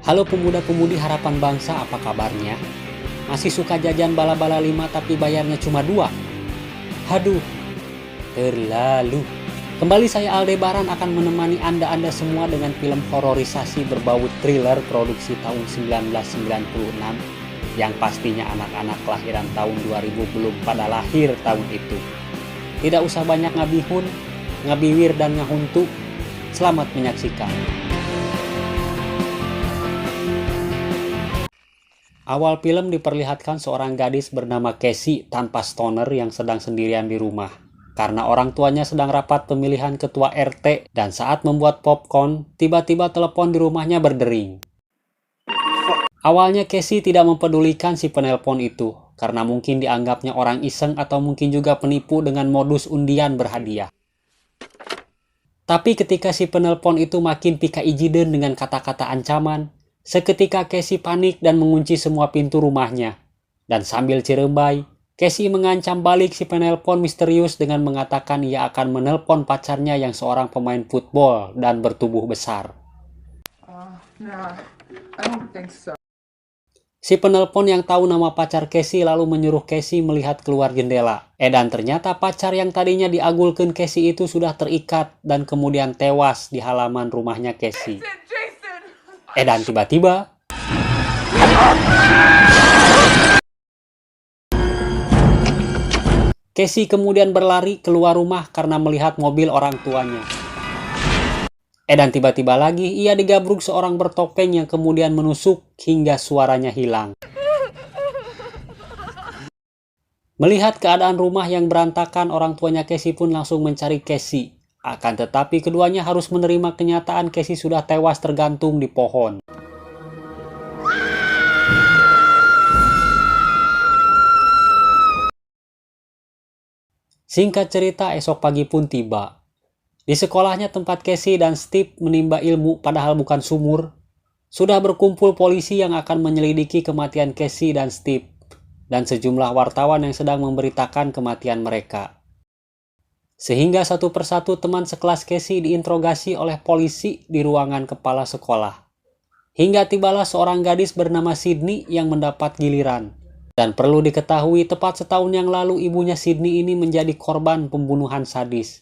Halo pemuda-pemudi harapan bangsa, apa kabarnya? Masih suka jajan bala-bala 5 tapi bayarnya cuma 2? Haduh, terlalu. Kembali saya Aldebaran akan menemani Anda semua dengan film hororisasi berbau thriller produksi tahun 1996 yang pastinya anak-anak kelahiran tahun 2000 belum pada lahir tahun itu. Tidak usah banyak ngabihun, ngabiwir dan ngahuntu. Selamat menyaksikan. Awal film diperlihatkan seorang gadis bernama Casey tanpa stoner yang sedang sendirian di rumah. Karena orang tuanya sedang rapat pemilihan ketua RT dan saat membuat popcorn, tiba-tiba telepon di rumahnya berdering. Awalnya Casey tidak mempedulikan si penelpon itu, karena mungkin dianggapnya orang iseng atau mungkin juga penipu dengan modus undian berhadiah. Tapi ketika si penelpon itu makin pika ijiden dengan kata-kata ancaman, seketika Casey panik dan mengunci semua pintu rumahnya. Dan sambil cirembai, Casey mengancam balik si penelpon misterius dengan mengatakan ia akan menelpon pacarnya yang seorang pemain football dan bertubuh besar. Nah, I don't think so. Si penelpon yang tahu nama pacar Casey lalu menyuruh Casey melihat keluar jendela. Dan ternyata pacar yang tadinya diagulkan Casey itu sudah terikat dan kemudian tewas di halaman rumahnya Casey. Dan tiba-tiba Casey kemudian berlari keluar rumah karena melihat mobil orang tuanya. Dan tiba-tiba lagi ia digabruk seorang bertopeng yang kemudian menusuk hingga suaranya hilang. Melihat keadaan rumah yang berantakan, orang tuanya Casey pun langsung mencari Casey. Akan tetapi keduanya harus menerima kenyataan Casey sudah tewas tergantung di pohon. Singkat cerita, esok pagi pun tiba. Di sekolahnya tempat Casey dan Steve menimba ilmu padahal bukan sumur, sudah berkumpul polisi yang akan menyelidiki kematian Casey dan Steve, dan sejumlah wartawan yang sedang memberitakan kematian mereka. Sehingga satu persatu teman sekelas Casey diinterogasi oleh polisi di ruangan kepala sekolah. Hingga tibalah seorang gadis bernama Sydney yang mendapat giliran. Dan perlu diketahui tepat setahun yang lalu ibunya Sydney ini menjadi korban pembunuhan sadis.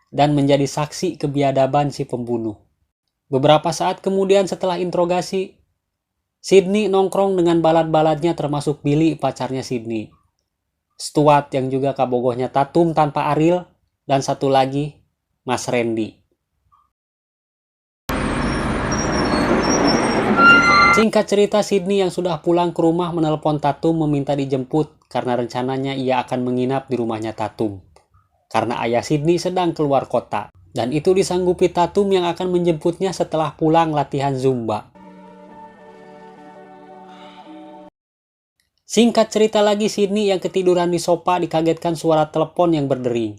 Dan menjadi saksi kebiadaban si pembunuh. Beberapa saat kemudian setelah interogasi, Sydney nongkrong dengan balad-baladnya termasuk Billy pacarnya Sydney. Stuart yang juga kabogohnya Tatum tanpa Ariel, dan satu lagi, Mas Randy. Singkat cerita, Sydney yang sudah pulang ke rumah menelpon Tatum meminta dijemput karena rencananya ia akan menginap di rumahnya Tatum. Karena ayah Sydney sedang keluar kota, dan itu disanggupi Tatum yang akan menjemputnya setelah pulang latihan Zumba. Singkat cerita lagi, Sydney yang ketiduran di sofa dikagetkan suara telepon yang berdering.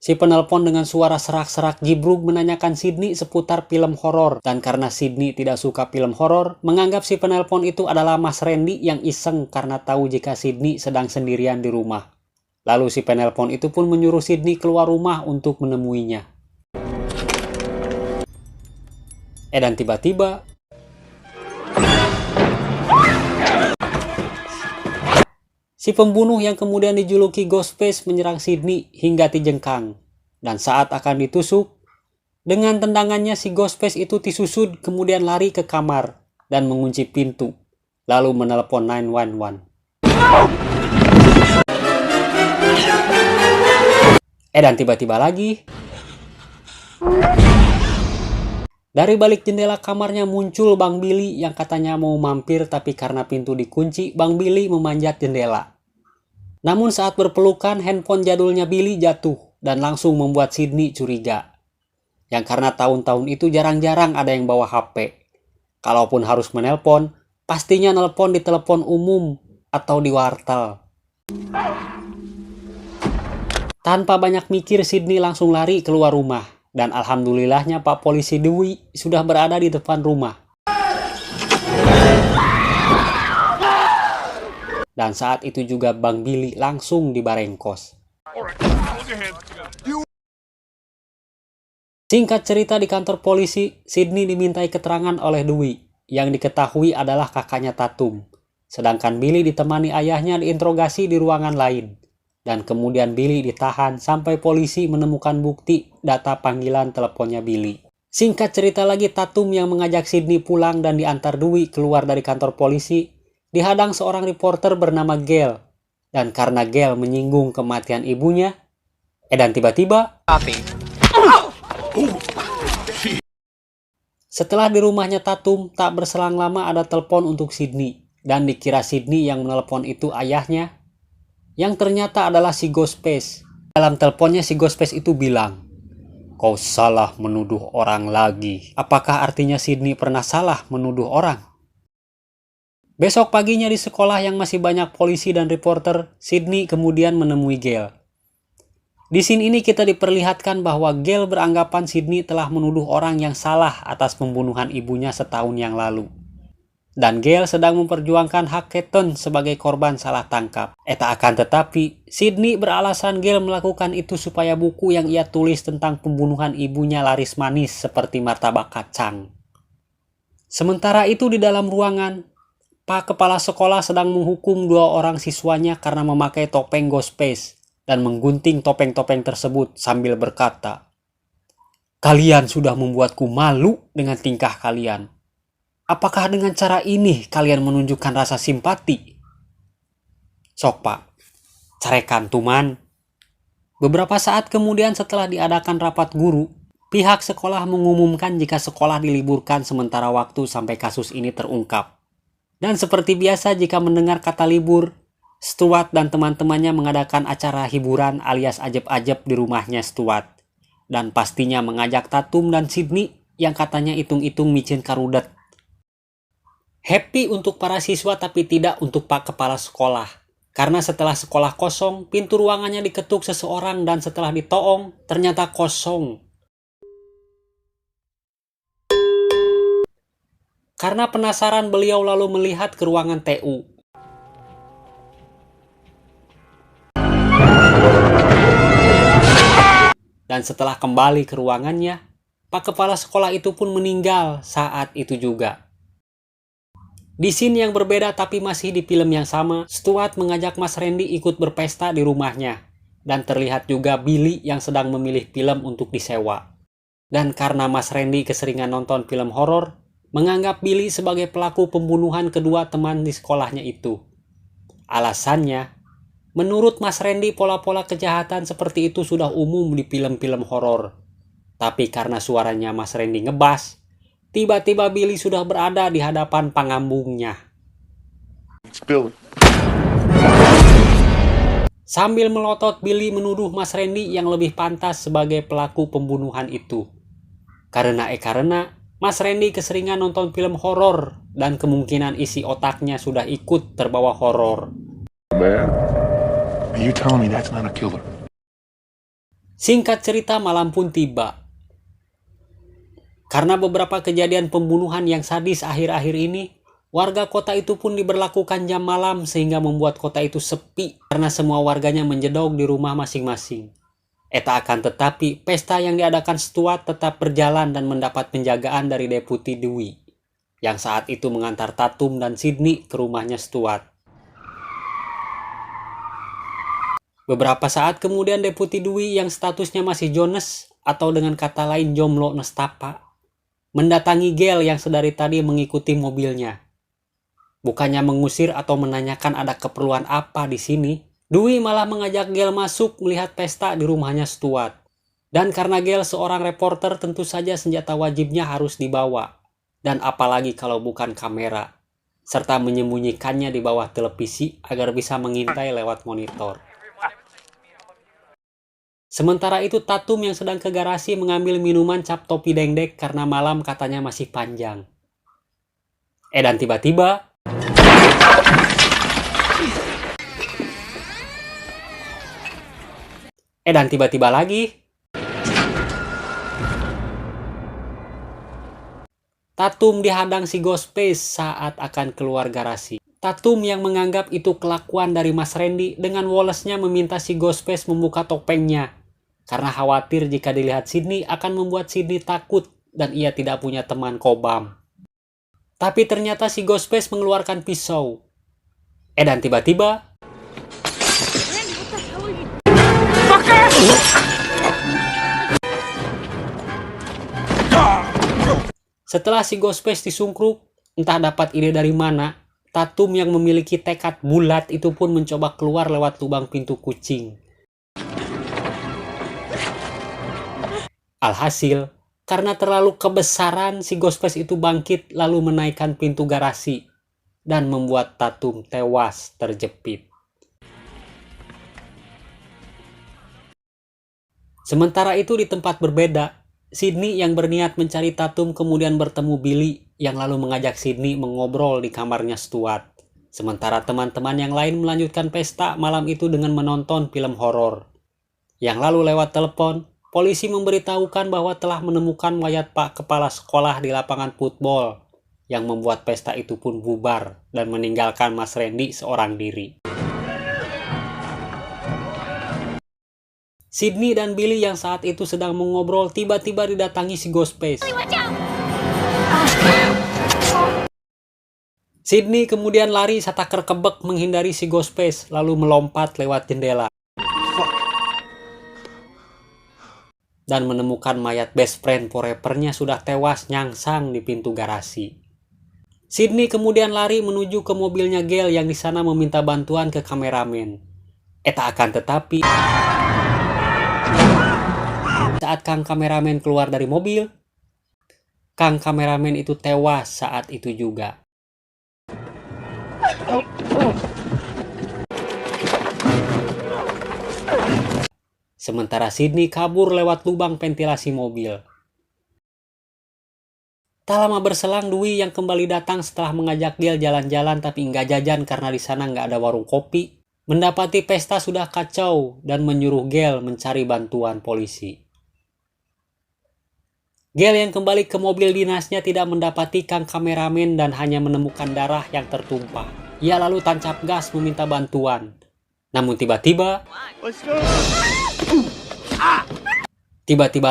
Si penelpon dengan suara serak-serak jibruk menanyakan Sydney seputar film horor, dan karena Sydney tidak suka film horor, menganggap si penelpon itu adalah Mas Randy yang iseng karena tahu jika Sydney sedang sendirian di rumah. Lalu si penelpon itu pun menyuruh Sydney keluar rumah untuk menemuinya. Dan tiba-tiba si pembunuh yang kemudian dijuluki Ghostface menyerang Sydney hingga dijengkang. Dan saat akan ditusuk, dengan tendangannya si Ghostface itu disusud kemudian lari ke kamar dan mengunci pintu. Lalu menelepon 911. Dan tiba-tiba lagi, dari balik jendela kamarnya muncul Bang Billy yang katanya mau mampir, tapi karena pintu dikunci, Bang Billy memanjat jendela. Namun saat berpelukan, handphone jadulnya Billy jatuh dan langsung membuat Sydney curiga. Yang karena tahun-tahun itu jarang-jarang ada yang bawa HP. Kalaupun harus menelpon, pastinya nelpon di telepon umum atau di wartel. Tanpa banyak mikir, Sydney langsung lari keluar rumah. Dan alhamdulillahnya Pak Polisi Dwi sudah berada di depan rumah. Dan saat itu juga Bang Billy langsung dibarengkos. Singkat cerita, di kantor polisi, Sydney dimintai keterangan oleh Dewey, yang diketahui adalah kakaknya Tatum. Sedangkan Billy ditemani ayahnya diinterogasi di ruangan lain. Dan kemudian Billy ditahan sampai polisi menemukan bukti data panggilan teleponnya Billy. Singkat cerita lagi, Tatum yang mengajak Sydney pulang dan diantar Dewey keluar dari kantor polisi, dihadang seorang reporter bernama Gail. Dan karena Gail menyinggung kematian ibunya, dan tiba-tiba setelah di rumahnya Tatum, tak berselang lama ada telepon untuk Sydney. Dan dikira Sydney yang menelepon itu ayahnya, yang ternyata adalah si Ghostface. Dalam teleponnya si Ghostface itu bilang, "Kau salah menuduh orang lagi." Apakah artinya Sydney pernah salah menuduh orang? Besok paginya di sekolah yang masih banyak polisi dan reporter, Sydney kemudian menemui Gail. Di scene ini kita diperlihatkan bahwa Gail beranggapan Sydney telah menuduh orang yang salah atas pembunuhan ibunya setahun yang lalu. Dan Gail sedang memperjuangkan hak Keaton sebagai korban salah tangkap. Akan tetapi, Sydney beralasan Gail melakukan itu supaya buku yang ia tulis tentang pembunuhan ibunya laris manis seperti martabak kacang. Sementara itu di dalam ruangan, Pak Kepala Sekolah sedang menghukum 2 orang siswanya karena memakai topeng Ghostface dan menggunting topeng-topeng tersebut sambil berkata, "Kalian sudah membuatku malu dengan tingkah kalian. Apakah dengan cara ini kalian menunjukkan rasa simpati? Sok Pak, carekan tuman." Beberapa saat kemudian setelah diadakan rapat guru, pihak sekolah mengumumkan jika sekolah diliburkan sementara waktu sampai kasus ini terungkap. Dan seperti biasa jika mendengar kata libur, Stuart dan teman-temannya mengadakan acara hiburan alias ajeb-ajeb di rumahnya Stuart. Dan pastinya mengajak Tatum dan Sydney yang katanya hitung-hitung micin karudet. Happy untuk para siswa tapi tidak untuk Pak Kepala Sekolah. Karena setelah sekolah kosong, pintu ruangannya diketuk seseorang dan setelah ditoong, ternyata kosong. Karena penasaran, beliau lalu melihat ke ruangan TU. Dan setelah kembali ke ruangannya, Pak Kepala Sekolah itu pun meninggal saat itu juga. Di scene yang berbeda tapi masih di film yang sama, Stuart mengajak Mas Randy ikut berpesta di rumahnya. Dan terlihat juga Billy yang sedang memilih film untuk disewa. Dan karena Mas Randy keseringan nonton film horor, menganggap Billy sebagai pelaku pembunuhan kedua teman di sekolahnya itu. Alasannya, menurut Mas Randy pola-pola kejahatan seperti itu sudah umum di film-film horor. Tapi karena suaranya Mas Randy ngebas, tiba-tiba Billy sudah berada di hadapan pangambungnya. Sambil melotot, Billy menuduh Mas Randy yang lebih pantas sebagai pelaku pembunuhan itu. Karena Mas Randy keseringan nonton film horor dan kemungkinan isi otaknya sudah ikut terbawa horor. Singkat cerita, malam pun tiba. Karena beberapa kejadian pembunuhan yang sadis akhir-akhir ini, warga kota itu pun diberlakukan jam malam sehingga membuat kota itu sepi karena semua warganya menjedok di rumah masing-masing. Akan tetapi, pesta yang diadakan Stuart tetap berjalan dan mendapat penjagaan dari Deputi Dewey, yang saat itu mengantar Tatum dan Sydney ke rumahnya Stuart. Beberapa saat kemudian Deputi Dewey yang statusnya masih Jones, atau dengan kata lain Jomblo Nestapa, mendatangi Gail yang sedari tadi mengikuti mobilnya. Bukannya mengusir atau menanyakan ada keperluan apa di sini, Dewey malah mengajak Gail masuk melihat pesta di rumahnya Stuart. Dan karena Gail seorang reporter, tentu saja senjata wajibnya harus dibawa. Dan apalagi kalau bukan kamera. Serta menyembunyikannya di bawah televisi agar bisa mengintai lewat monitor. Sementara itu Tatum yang sedang ke garasi mengambil minuman cap topi dengdek karena malam katanya masih panjang. Dan tiba-tiba... dan tiba-tiba lagi, Tatum dihadang si Ghostface saat akan keluar garasi. Tatum yang menganggap itu kelakuan dari Mas Randy dengan Wallace-nya meminta si Ghostface membuka topengnya. karena khawatir jika dilihat Sydney akan membuat Sydney takut dan ia tidak punya teman kobam. Tapi ternyata si Ghostface mengeluarkan pisau. Dan tiba-tiba setelah si Ghostface disungkruk, entah dapat ide dari mana, Tatum yang memiliki tekad bulat itu pun mencoba keluar lewat lubang pintu kucing. Alhasil, karena terlalu kebesaran, si Ghostface itu bangkit lalu menaikkan pintu garasi dan membuat Tatum tewas terjepit. Sementara itu di tempat berbeda, Sydney yang berniat mencari Tatum kemudian bertemu Billy yang lalu mengajak Sydney mengobrol di kamarnya Stuart. Sementara teman-teman yang lain melanjutkan pesta malam itu dengan menonton film horor. Yang lalu lewat telepon, polisi memberitahukan bahwa telah menemukan mayat Pak Kepala Sekolah di lapangan football, yang membuat pesta itu pun bubar dan meninggalkan Mas Randy seorang diri. Sydney dan Billy yang saat itu sedang mengobrol tiba-tiba didatangi si Ghostface. Sydney kemudian lari serta kerkebek menghindari si Ghostface lalu melompat lewat jendela dan menemukan mayat best friend forever-nya sudah tewas nyangsang di pintu garasi. Sydney kemudian lari menuju ke mobilnya Gail yang di sana meminta bantuan ke kameramen. Akan tetapi saat Kang kameramen keluar dari mobil, Kang kameramen itu tewas saat itu juga. Sementara Sydney kabur lewat lubang ventilasi mobil. Tak lama berselang, Dwi yang kembali datang setelah mengajak Gail jalan-jalan tapi nggak jajan karena di sana nggak ada warung kopi, mendapati pesta sudah kacau dan menyuruh Gail mencari bantuan polisi. Gail yang kembali ke mobil dinasnya tidak mendapati Kang kameramen dan hanya menemukan darah yang tertumpah. Ia lalu tancap gas meminta bantuan. Namun tiba-tiba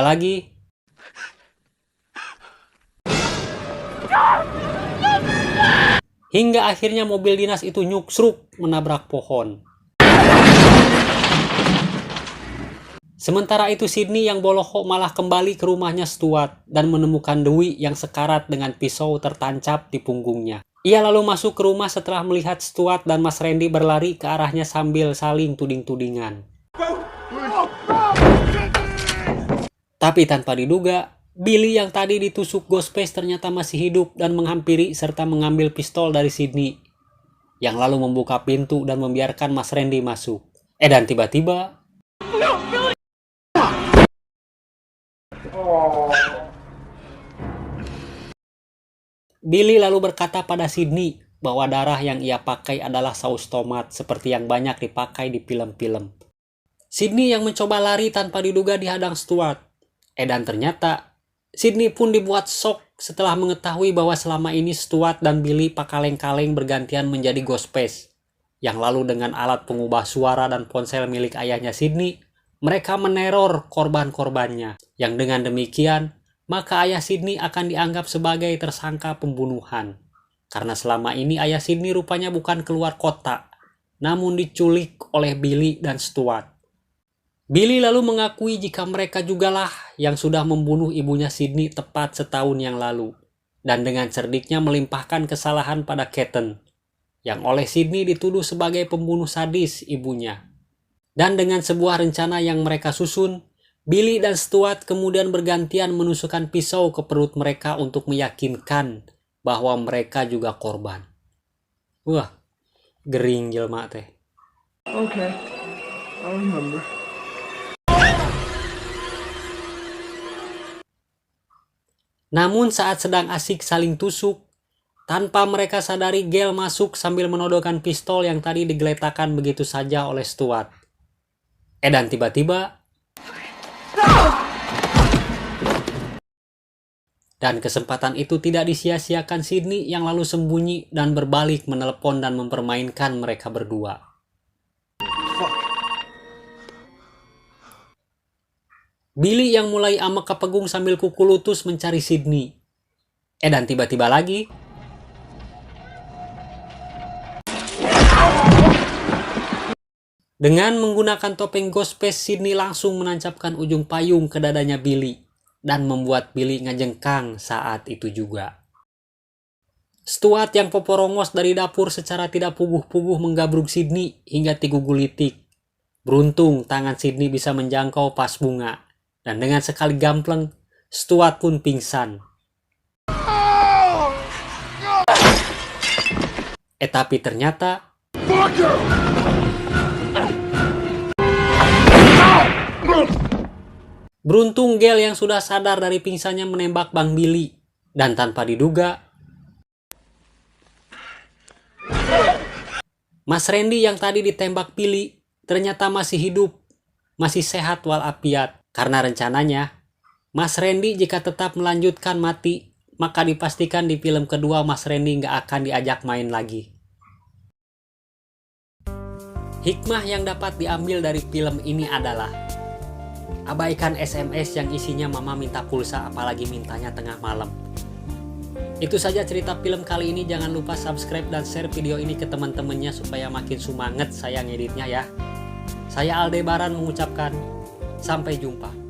lagi hingga akhirnya mobil dinas itu nyuksruk menabrak pohon. Sementara itu Sydney yang bolohok malah kembali ke rumahnya Stuart dan menemukan Dwi yang sekarat dengan pisau tertancap di punggungnya. Ia lalu masuk ke rumah setelah melihat Stuart dan Mas Randy berlari ke arahnya sambil saling tuding-tudingan. Tapi tanpa diduga, Billy yang tadi ditusuk Ghostface ternyata masih hidup dan menghampiri serta mengambil pistol dari Sydney, yang lalu membuka pintu dan membiarkan Mas Randy masuk. Dan tiba-tiba Billy lalu berkata pada Sydney bahwa darah yang ia pakai adalah saus tomat seperti yang banyak dipakai di film-film. Sydney yang mencoba lari tanpa diduga dihadang Stuart. Dan ternyata Sydney pun dibuat shock setelah mengetahui bahwa selama ini Stuart dan Billy pakaleng-kaleng bergantian menjadi Ghostface. Yang lalu dengan alat pengubah suara dan ponsel milik ayahnya Sydney, mereka meneror korban-korbannya. Yang dengan demikian, maka ayah Sydney akan dianggap sebagai tersangka pembunuhan. Karena selama ini ayah Sydney rupanya bukan keluar kota, namun diculik oleh Billy dan Stuart. Billy lalu mengakui jika mereka jugalah yang sudah membunuh ibunya Sydney tepat setahun yang lalu. Dan dengan cerdiknya melimpahkan kesalahan pada Keaton, yang oleh Sydney dituduh sebagai pembunuh sadis ibunya. Dan dengan sebuah rencana yang mereka susun, Billy dan Stuart kemudian bergantian menusukkan pisau ke perut mereka untuk meyakinkan bahwa mereka juga korban. Wah, gering jelma teh. Okay, I remember. Namun saat sedang asik saling tusuk, tanpa mereka sadari Gail masuk sambil menodongkan pistol yang tadi digeletakkan begitu saja oleh Stuart. Dan tiba-tiba dan kesempatan itu tidak disia-siakan Sydney yang lalu sembunyi dan berbalik menelepon dan mempermainkan mereka berdua. Billy yang mulai amek kepegung sambil kuku lutus mencari Sydney. Dan tiba-tiba lagi, dengan menggunakan topeng ghost face, Sydney langsung menancapkan ujung payung ke dadanya Billy dan membuat Billy ngejengkang saat itu juga. Stuart yang poporongos dari dapur secara tidak puguh-puguh menggabruk Sydney hingga tigugulitik. Beruntung tangan Sydney bisa menjangkau pas bunga, dan dengan sekali gampleng, Stuart pun pingsan. Tapi ternyata beruntung Gale yang sudah sadar dari pingsannya menembak Bang Billy, dan tanpa diduga, Mas Randy yang tadi ditembak Billy ternyata masih hidup, masih sehat walafiat. Karena rencananya, Mas Randy jika tetap melanjutkan mati, maka dipastikan di film kedua Mas Randy nggak akan diajak main lagi. Hikmah yang dapat diambil dari film ini adalah abaikan SMS yang isinya mama minta pulsa apalagi mintanya tengah malam. Itu saja cerita film kali ini. Jangan lupa subscribe dan share video ini ke teman-temannya supaya makin semangat saya ngeditnya ya. Saya Aldebaran mengucapkan sampai jumpa.